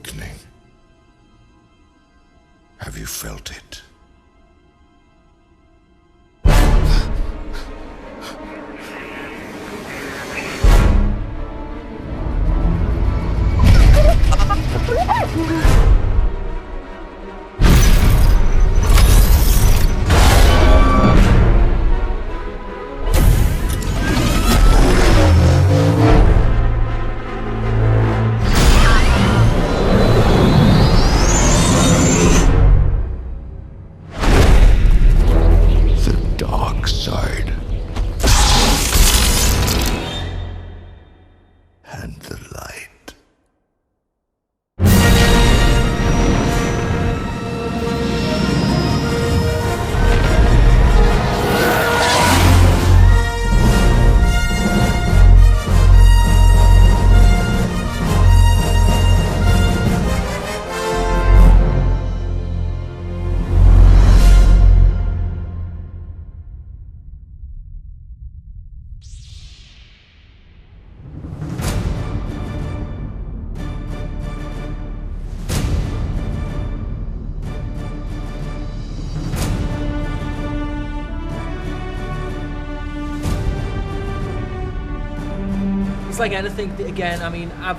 awakening. Have you felt it? Side and the light. It's like anything, again, I mean, I've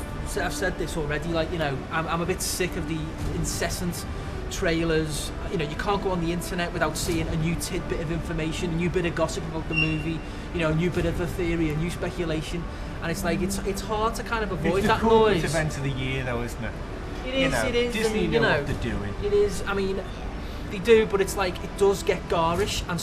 said this already, like, you know, I'm a bit sick of the incessant trailers. You know, you can't go on the internet without seeing a new tidbit of information, a new bit of gossip about the movie, you know, a new bit of a theory, a new speculation, and it's like, it's hard to kind of avoid that noise. It's the event of the year though, isn't it? It is, you know, it is. Disney I mean, know you know what they're doing. It is, I mean, they do, but it's like, it does get garish and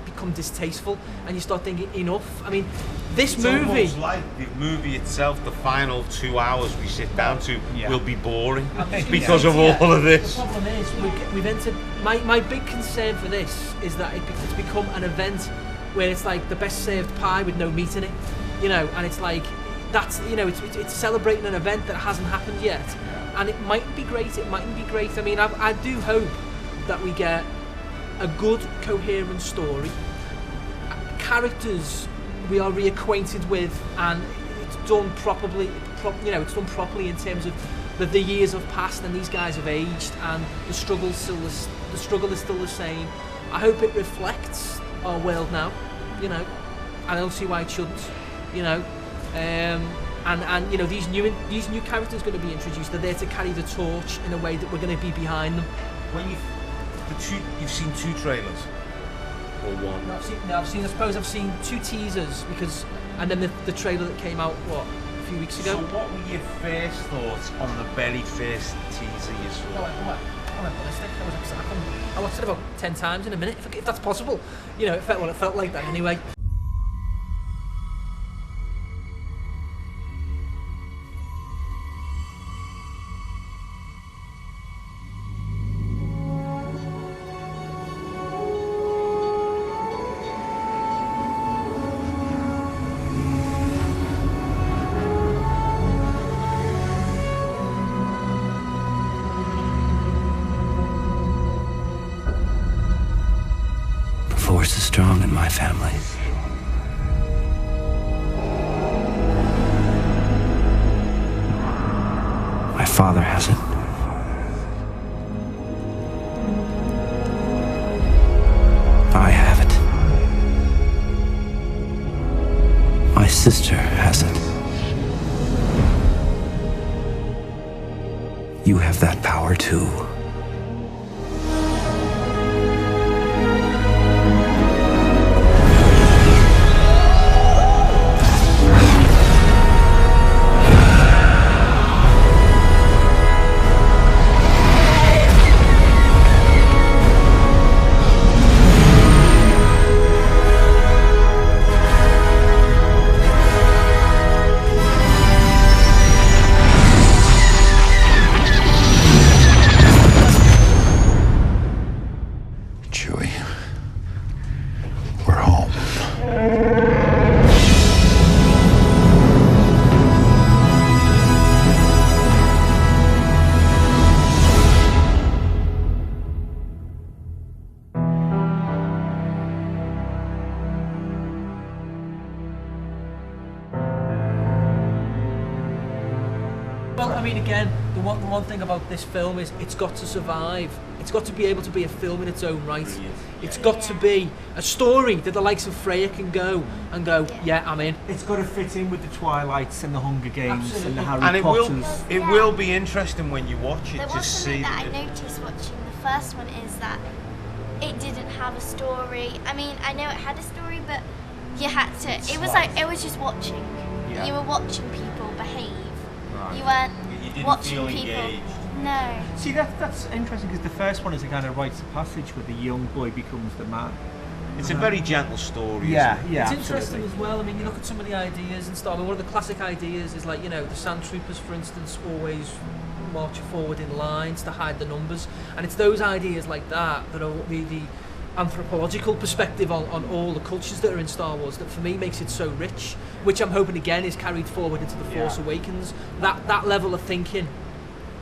become distasteful, and you start thinking, enough. I mean, this movie... It's almost like the movie itself, the final 2 hours we sit down to, will be boring because of all of this. The problem is, we've entered... My big concern for this is that it's become an event where it's like the best served pie with no meat in it, you know, and it's like, that's, you know, it's celebrating an event that hasn't happened yet, and it mightn't be great, it mightn't be great. I mean, I do hope that we get a good, coherent story, characters we are reacquainted with, and it's done properly. You know, it's done properly in terms of the years have passed and these guys have aged, and the struggle is still the same. I hope it reflects our world now. You know, I don't see why it shouldn't. You know, and you know, these new characters are going to be introduced. They're there to carry the torch in a way that we're going to be behind them. When you've seen 2 trailers. Or one? I suppose I've seen 2 teasers, and then the trailer that came out, what, a few weeks ago? So what were your first thoughts on the very first teaser you saw? I watched it about 10 times in a minute, if that's possible. You know, it felt like that anyway. The Force is strong in my family. My father has it. I have it. My sister has it. You have that power too. We're home. Well, I mean, again, the one thing about this film is it's got to survive. It's got to be able to be a film in its own right. Brilliant. It's got to be a story that the likes of Freya can go, yeah, I'm in. It's got to fit in with the Twilights and the Hunger Games Absolutely. and the Harry And Potters. it will be interesting when you watch it There to was something see. that I noticed watching the first one is that it didn't have a story. I mean, I know it had a story, but you had to. It was like it was just watching. Yeah. You were watching people behave. Right. You weren't You didn't watching feel people. engaged. No. See, that's interesting because the first one is a kind of rites of passage where the young boy becomes the man. It's a very gentle story. Yeah, Isn't it? yeah, It's interesting absolutely. as well. I mean, you look at some of the ideas and stuff. I mean, one of the classic ideas is like, the sand troopers, for instance, always march forward in lines to hide the numbers. And it's those ideas like that that are the anthropological perspective on all the cultures that are in Star Wars that for me makes it so rich, which I'm hoping again is carried forward into The Force Awakens. That level of thinking.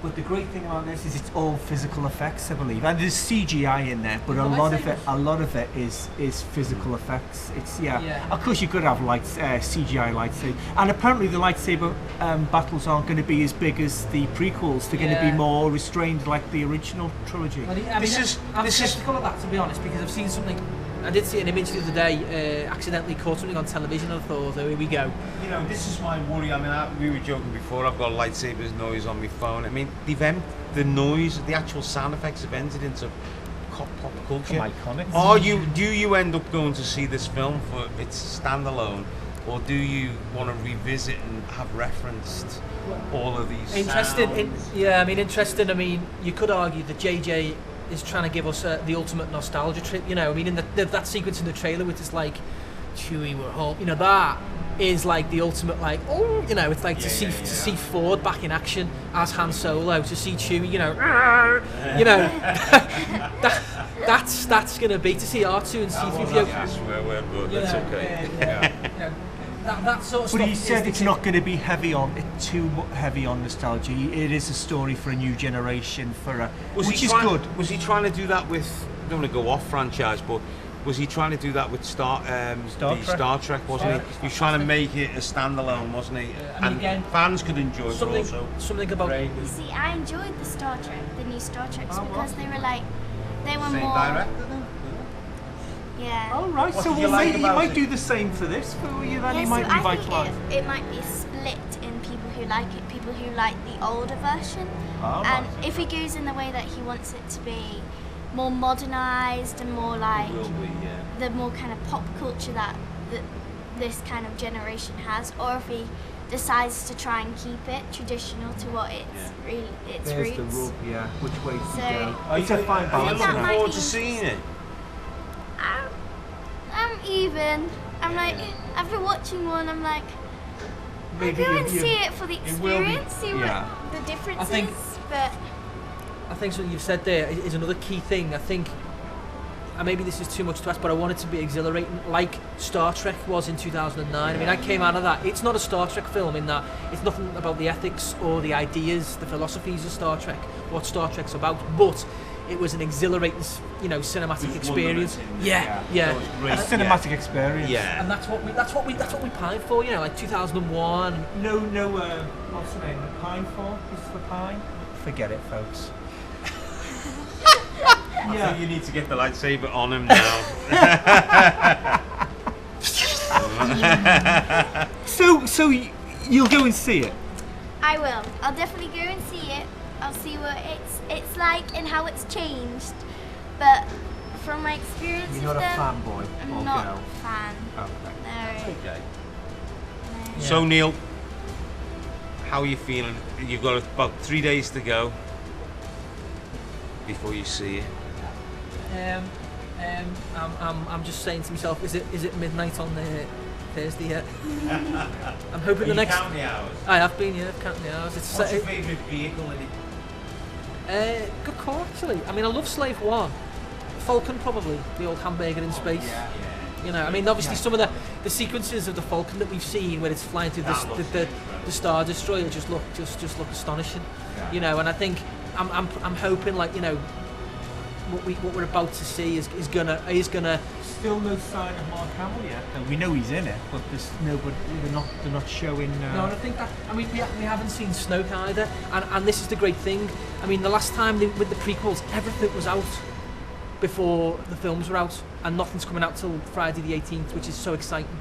But the great thing about this is it's all physical effects, I believe, and there's CGI in there, but The a lot of it is physical effects. It's Yeah. Of course you could have CGI lightsaber, and apparently the lightsaber battles aren't going to be as big as the prequels. They're going to Yeah. be more restrained, like the original trilogy. I'm skeptical of that, to be honest, because I've seen something. I did see an image the other day, accidentally caught something on television, and I thought, oh, here we go. This is my worry. I mean, we were joking before. I've got lightsabers noise on my phone. I mean, the noise, the actual sound effects have entered into pop culture. Iconic. Do you end up going to see this film for its standalone, or do you want to revisit and have referenced all of these? Interesting. sounds? Interesting. I mean, you could argue that JJ is trying to give us the ultimate nostalgia trip. I mean, in that sequence in the trailer with this like Chewie, we're home. That is like the ultimate like it's like to see Ford back in action as Han Solo, to see Chewie, that's gonna be to see R2 and C-3PO. I swear word, but that's okay. That sort of stuff. But he said it's not going to be too heavy on nostalgia. It is a story for a new generation, which is good. Was he trying to do that with? I don't want to go off franchise, but was he trying to do that with Star Trek? Wasn't he? He was trying to make it a standalone, wasn't he? I mean, again, fans could enjoy it, but also something about. You see, I enjoyed the Star Trek, the new Star Treks, because they were same more. director then. Yeah. Oh right, What so did you like you about might it? do the same for this for you. Then Yeah, you so might I revitalise. think it might be split in people who like it, people who like the older version, Oh, and right. if he goes in the way that he wants it to be, more modernised and more like Will be, yeah. the more kind of pop culture that this kind of generation has, or if he decides to try and keep it traditional to what its There's roots. the rub, yeah. Which way to So- go? It's a fine Are you balance. that looking might forward be to seeing it? I'm even. I'm like, after watching one, I'm like, I'll Maybe go and you- see it for the will be- experience, see yeah. what the difference I think- is, but I think something you've said there is another key thing. I think, and maybe this is too much to ask, but I want it to be exhilarating, like Star Trek was in 2009. I mean, I came out of that. It's not a Star Trek film in that it's nothing about the ethics or the ideas, the philosophies of Star Trek, what Star Trek's about, but it was an exhilarating, cinematic experience. Yeah. A cinematic experience. Yeah. And that's what we pine for. Like 2001. No, what's the name? The Pine for? Is the Pine? Forget it, folks. I think you need to get the lightsaber on him now. So you'll go and see it. I will. I'll definitely go and see it. I'll see what it's like and how it's changed. But from my experience You're with not a them, fanboy I'm or not girl. a fan. Okay. No. Okay. no. So Neil, how are you feeling? You've got about 3 days to go before you see it. I'm just saying to myself, is it midnight on Thursday yet? I'm hoping the next. the hours? I have been, yeah, I've counted the hours. It's What's your favourite vehicle in it? good call actually. I mean, I love Slave One, Falcon probably, the old hamburger in space. I mean, obviously some of the sequences of the Falcon that we've seen where it's flying through the Star Destroyer just look astonishing. And I think I'm hoping what we're about to see is gonna. Still no sign of Mark Hamill yet. No, we know he's in it, but there's nobody. They're not showing. No, and I think that. I mean, we haven't seen Snoke either, and this is the great thing. I mean, the last time with the prequels, everything was out before the films were out, and nothing's coming out till Friday the 18th, which is so exciting.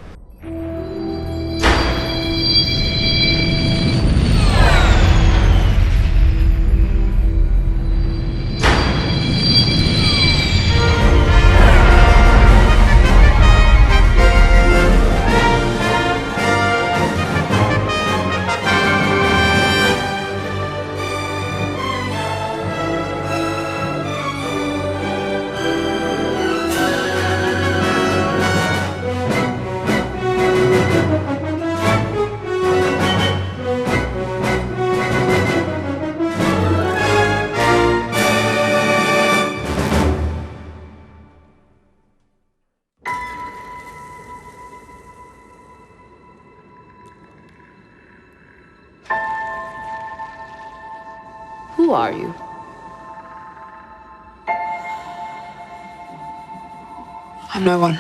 Who are you? I'm no one.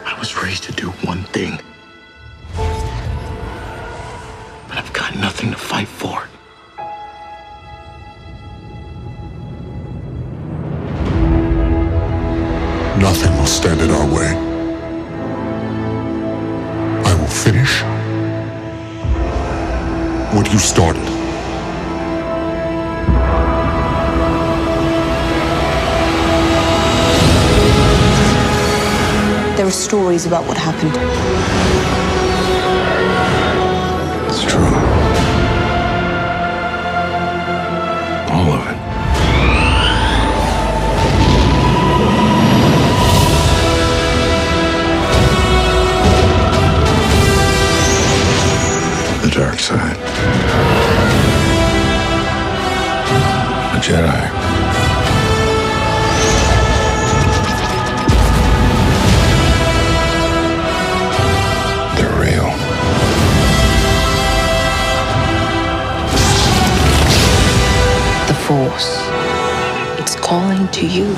I was raised to do one thing. But I've got nothing to fight for. Nothing will stand in our way. I will finish what you started. There are stories about what happened. It's true. All of it. The dark side. A Jedi. They're real. The Force. It's calling to you.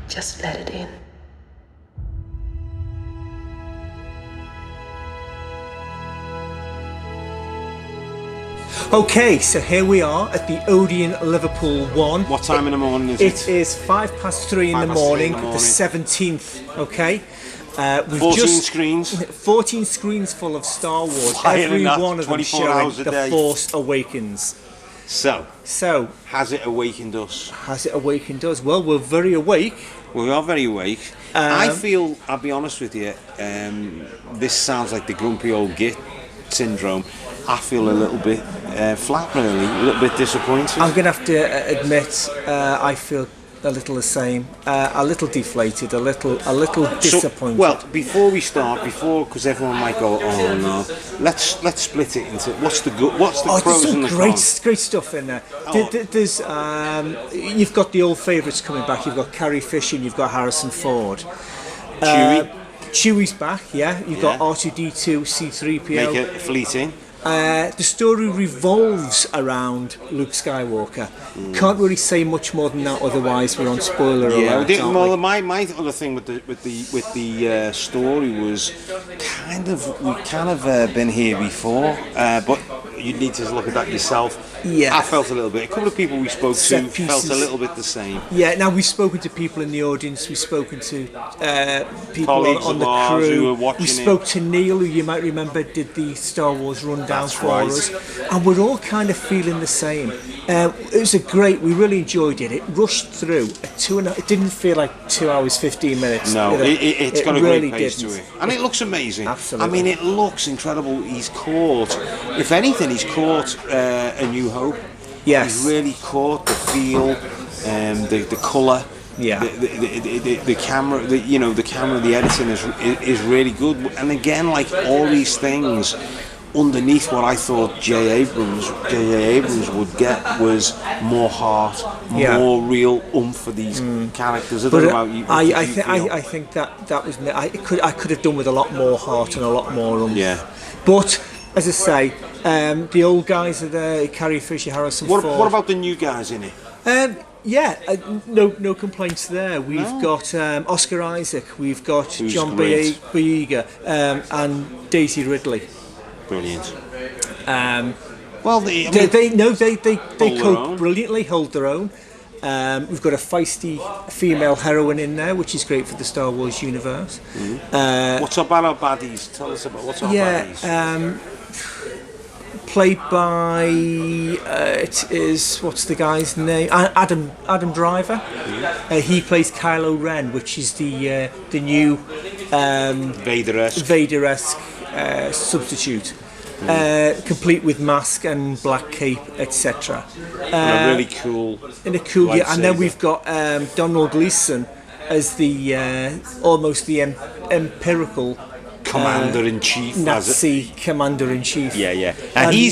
Just let it in. Okay, so here we are at the Odeon Liverpool 1. What time in the morning is it? It is 3:05 in the morning, the 17th. Okay. We've 14 just screens. 14 screens full of Star Wars. Flying Every in that one of them 24 showing hours a The day. Force Awakens. So, Has it awakened us? has it awakened us? Well, we're very awake. We are very awake. I feel, I'll be honest with you, this sounds like the grumpy old git syndrome. I feel a little bit flat, really, a little bit disappointed. I'm going to have to admit, I feel a little the same, a little deflated, a little disappointed. Well, before we start, because everyone might go, oh no, let's split it into what's the pros there's and the some cons. great stuff in there. Oh. There's you've got the old favourites coming back. You've got Carrie Fisher and you've got Harrison Ford. Chewie's back, yeah. You've got R2D2, C3PO. Make it fleeting. The story revolves around Luke Skywalker. Can't really say much more than that, otherwise we're on spoiler alert. Yeah, aren't we? my other thing with the story was we've been here before, but you need to look at that yourself. Yeah. I felt a little bit. A couple of people we spoke Set to pieces. felt a little bit the same. Yeah, now we've spoken to people in the audience, we've spoken to people Colleagues on of the ours crew. who were watching We spoke to Neil, who you might remember did the Star Wars rundown That's for right. us, and we're all kind of feeling the same. It was we really enjoyed it. It rushed through. It didn't feel like 2 hours 15 minutes. No, it's got a really great pace didn't. to it, and it looks amazing. Absolutely. I mean, it looks incredible. He's caught, if anything, A New Hope. Yes. He's really caught the feel, the colour, Yeah. The camera, the camera, the editing is really good. And again, like all these things, underneath what I thought J.J. Abrams would get was more heart, more real oomph for these characters. I don't know about you. I think that was I could have done with a lot more heart and a lot more oomph. Yeah. But as I say, the old guys are there. Carrie Fisher, Harrison Ford. What about the new guys in it? No complaints there. We've got Oscar Isaac, we've got John Boyega, and Daisy Ridley. Brilliant. Well, they cope brilliantly, hold their own. We've got a feisty female heroine in there, which is great for the Star Wars universe. What's about our baddies? Tell us about what's our baddies. Played by what's the guy's name? Adam Driver. He plays Kylo Ren, which is the new Vader-esque substitute. Complete with mask and black cape, etc. A really cool. And then we've got Donald Gleason as the almost the empirical Commander-in-Chief, Nazi Commander-in-Chief. Yeah. And he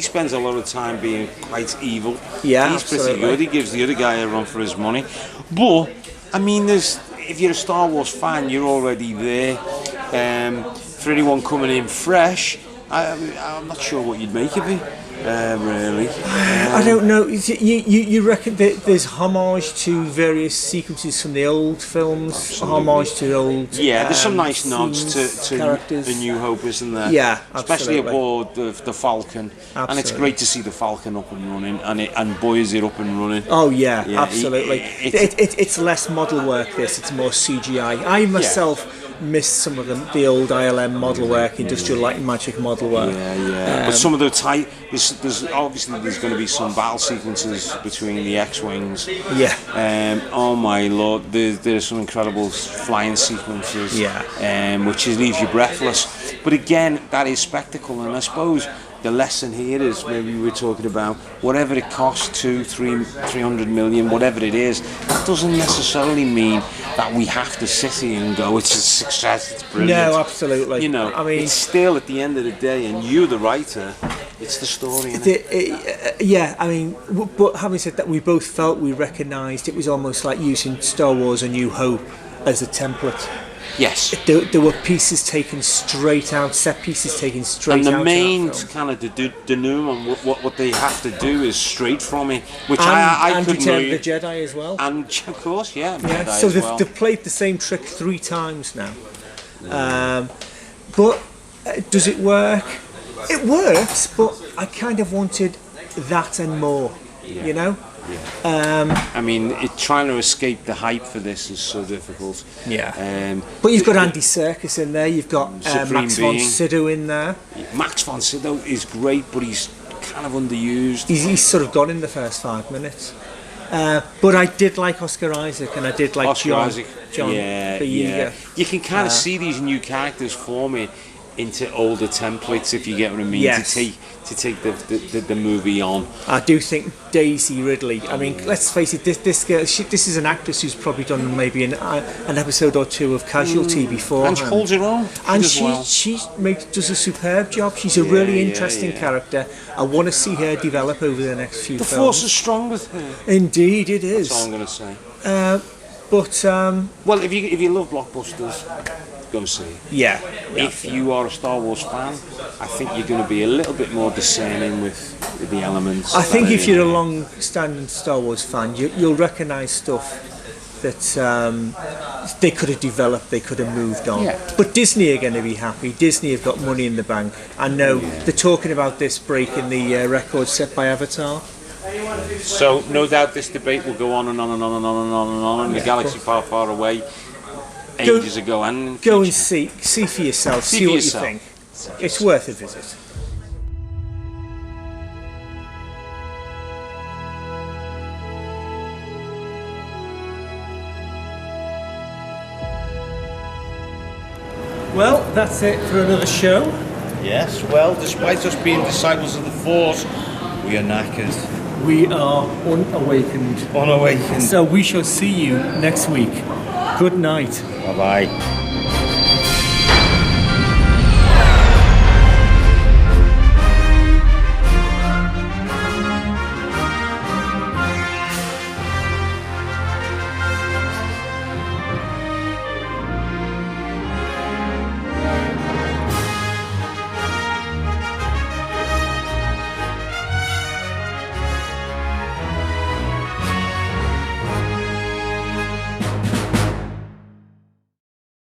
spends a lot of time being quite evil. Yeah, he's pretty good. He gives the other guy a run for his money. But I mean, if you're a Star Wars fan, you're already there. For anyone coming in fresh, I'm not sure what you'd make of it. Really. I don't know. You reckon that there's homage to various sequences from the old films? Absolutely. Homage to old. Yeah, there's some nice nods to characters. The New Hope, isn't there? Yeah, especially absolutely. aboard the Falcon. Absolutely. And it's great to see the Falcon up and running, and boy is it up and running. Oh yeah absolutely. It's less model work. It's more CGI. I myself. Missed some of the old ILM model work, Industrial Light and Magic model work. But some of the there's going to be some battle sequences between the X-wings. Yeah. Oh my lord, there's some incredible flying sequences. Yeah. Which leaves you breathless. But again, that is spectacle, and I suppose the lesson here is, maybe we were talking about, whatever it costs, 300 million, whatever it is, that doesn't necessarily mean that we have to sit here and go, it's a success, it's brilliant. No, absolutely. I mean, it's still, at the end of the day, and you, the writer, it's the story. I mean, but having said that, we both felt, we recognised it was almost like using Star Wars: A New Hope as a template. Yes. There were pieces taken straight out, set pieces taken straight out. And the main kind of denouement, what they have to do is straight from it, which I couldn't Return of the Jedi as well. And of course, Jedi so as they've played the same trick 3 times now. But does it work? It works, but I kind of wanted that and more, you know? Yeah. I mean, trying to escape the hype for this is so difficult. Yeah. But you've got Andy Serkis in there. You've got Max von Sydow in there. Max von Sydow is great, but he's kind of underused. He's sort of gone in the first 5 minutes. But I did like Oscar Isaac, and I did like John Boyega. Yeah. You can kind of see these new characters forming into older templates, if you get what I mean. Yes. To take the movie on. I do think Daisy Ridley. I mean, let's face it. This girl. This is an actress who's probably done maybe an episode or 2 of Casualty before. And she holds her own. And she does a superb job. She's a really interesting character. I want to see her develop over the next few films. The Force is strong with her. Indeed, it is. That's all I'm going to say. Well, if you love blockbusters, go see it. Yeah. If you are a Star Wars fan, I think you're going to be a little bit more discerning with the elements. I think if you're a long-standing Star Wars fan, you'll recognise stuff that they could have developed, they could have moved on. Yeah. But Disney are going to be happy. Disney have got money in the bank. I know they're talking about this breaking the record set by Avatar. So no doubt this debate will go on and on and on and on and on and on in the galaxy far, far away. Ages ago, and go and see for yourself. See what you think. It's worth a visit. Well, that's it for another show. Yes, well, despite us being disciples of the Force, we are knackered. We are unawakened. Unawakened. So we shall see you next week. Good night. Bye bye.